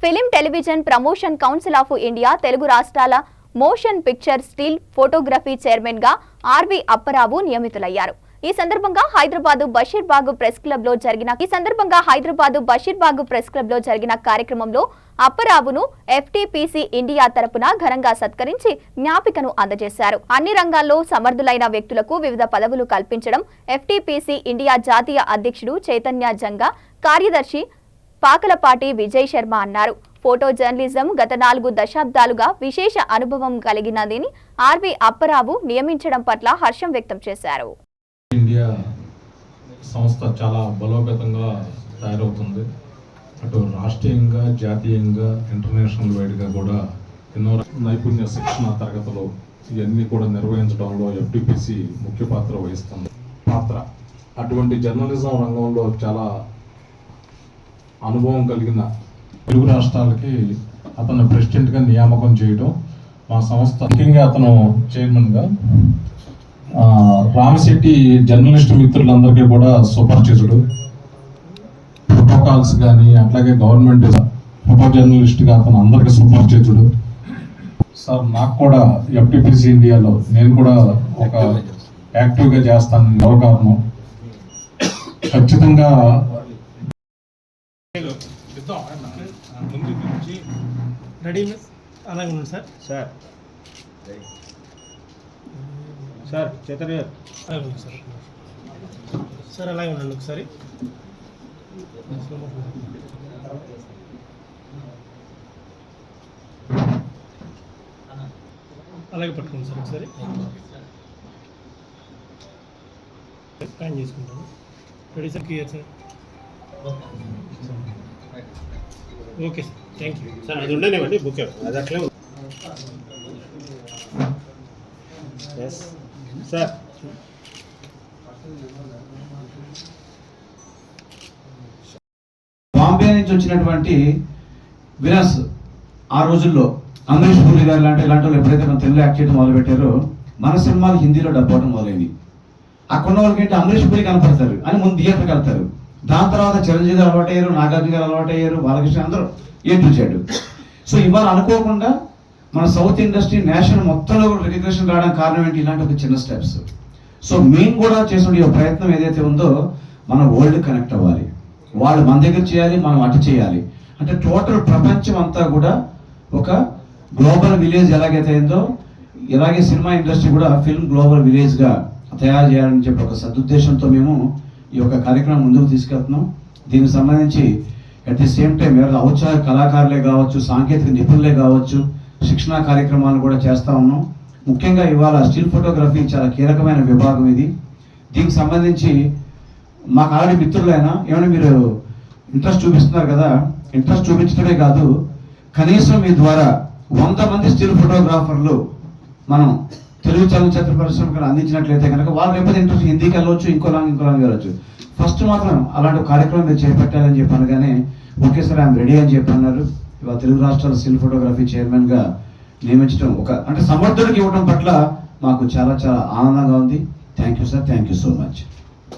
Film television promotion council of India Telugu రాష్ట్రాల motion picture still photography chairman గా R V Apparao నియమితులయ్యారు. ఈ సందర్భంగా హైదరాబాద్ బషీర్బాగ్ ప్రెస్ క్లబ్ లో జరిగిన కార్యక్రమంలో అప్పారావును ఎఫ్టీపీసీ ఇండియా తరపున ఘనంగా సత్కరించి జ్ఞాపికను అందజేశారు. అన్ని రంగాల్లో సమర్థులైన వ్యక్తులకు వివిధ పదవులు కల్పించడం ఎఫ్టీపీసీ ఇండియా జాతీయ అధ్యక్షుడు చైతన్య జంగా, కార్యదర్శి పాకలపాటి విజయ్ శర్మ అన్నారు. ఫోటో జర్నలిజం గత 4 దశాబ్దాలుగా విశేష అనుభవం కలిగినదని ఆర్వి అప్పారావు నియమించడం పట్ల హర్షం వ్యక్తం చేశారు. ఇండియా సంస్థ చాలా బలోపేతంగా తయారవుతుంది. అటు రాష్ట్రీయంగా, జాతీయంగా, ఇంటర్నేషనల్ వైడ్గా కూడా ఎన్నో నైపుణ్య శిక్షణ తరగతులు ఇవన్నీ కూడా నిర్వహించడంలో ఎఫ్టీపీసీ ముఖ్య పాత్ర వహిస్తుంది. అటువంటి జర్నలిజం రంగంలో చాలా అనుభవం కలిగిన తెలుగు రాష్ట్రాలకి అతను ప్రెసిడెంట్గా నియామకం చేయడం మా సంస్థ, ముఖ్యంగా అతను చైర్మన్గా రామశెట్టి జర్నలిస్ట్ మిత్రులందరికీ కూడా సుపరిచితుడు. ప్రోటోకాల్స్ కానీ అట్లాగే గవర్నమెంట్ ఫోటో జర్నలిస్ట్గా అతను అందరికీ సుపరిచితుడు. సార్, నాకు కూడా ఎఫ్టీపీసీ ఇండియాలో నేను కూడా ఒక యాక్టివ్గా చేస్తాను. కారణం ఖచ్చితంగా రెడీ అలాగే ఉంది సార్. సార్ చైతన్య అలాగే ఉంది సార్. సార్ అలాగే ఉండండి ఒకసారి. అలాగే పట్టుకోండి సార్ ఒకసారి. స్కాన్ చేసుకుంటాను. Ready sir, clear sir. Okay sir, thank you sir. అది ఉండనివ్వండి, బుక్ అది అట్లే ఉంది. Yes sir. బాంబే నుంచి వచ్చినటువంటి వినస్ ఆ రోజుల్లో అమరీష్ పూరి గారు ఇలాంటి వాళ్ళు ఎప్పుడైతే మన తెలుగులో యాక్ట్ చేయడం మొదలు పెట్టారో మన సినిమాలు హిందీలో డబ్ అవడం మొదలైంది. అక్కడ ఉన్న వాళ్ళకి ఏంటి అమరీష్ పూరి కనపడతారు అని ముందు థియేటర్కి వెళ్తారు. దాని తర్వాత చిరంజీవి గారు అలవాటు అయ్యారు, నాగార్జున గారు అలవాటు అయ్యారు, బాలకృష్ణ అందరూ ఏడ్చాడు. సో ఇవాళ అనుకోకుండా మన సౌత్ ఇండస్ట్రీ నేషనల్ మొత్తంలో కూడా రికగ్నిషన్ రావడానికి కారణం ఏంటి? ఇలాంటి ఒక చిన్న స్టెప్స్. సో మేము కూడా చేసిన ప్రయత్నం ఏదైతే ఉందో మన వరల్డ్ కనెక్ట్ అవ్వాలి, వాళ్ళు మన దగ్గర చేయాలి, మనం అటు చేయాలి. అంటే టోటల్ ప్రపంచం అంతా కూడా ఒక గ్లోబల్ విలేజ్ ఎలాగైతే అయిందో ఇలాగే సినిమా ఇండస్ట్రీ కూడా ఫిల్మ్ గ్లోబల్ విలేజ్గా తయారు చేయాలని చెప్పి ఒక సదుద్దేశంతో మేము ఈ యొక్క కార్యక్రమం ముందుకు తీసుకెళ్తున్నాం. దీనికి సంబంధించి అట్ ది సేమ్ టైం ఎవరు ఔత్సాహిక కళాకారులే కావచ్చు, సాంకేతిక నిపుణులే కావచ్చు, శిక్షణా కార్యక్రమాలు కూడా చేస్తూ ఉన్నాం. ముఖ్యంగా ఇవాళ స్టిల్ ఫోటోగ్రఫీ చాలా కీలకమైన విభాగం ఇది. దీనికి సంబంధించి మాకు ఆల్రెడీ మిత్రులైనా ఏమైనా మీరు ఇంట్రెస్ట్ చూపిస్తున్నారు కదా, ఇంట్రెస్ట్ చూపించడమే కాదు, కనీసం మీ ద్వారా 100 మంది స్టిల్ ఫోటోగ్రాఫర్లు మనం తెలుగు చలనచిత్ర పరిశ్రమకు అందించినట్లయితే కనుక వాళ్ళు రేపు ఇంట్రెస్ట్ హిందీకి వెళ్ళవచ్చు, ఇంకోలా వెళ్ళవచ్చు. ఫస్ట్ మాత్రం అలాంటి కార్యక్రమం మీరు చేపట్టాలని చెప్పాను. కానీ ఓకే సార్, ఐఎమ్ రెడీ అని చెప్పన్నారు. ఇవాళ తెలుగు రాష్ట్రాల స్టిల్ ఫోటోగ్రఫీ చైర్మన్గా నియమించడం అంటే సమర్థుడికి ఇవ్వడం పట్ల మాకు చాలా చాలా ఆనందంగా ఉంది. Thank you sir, thank you so much.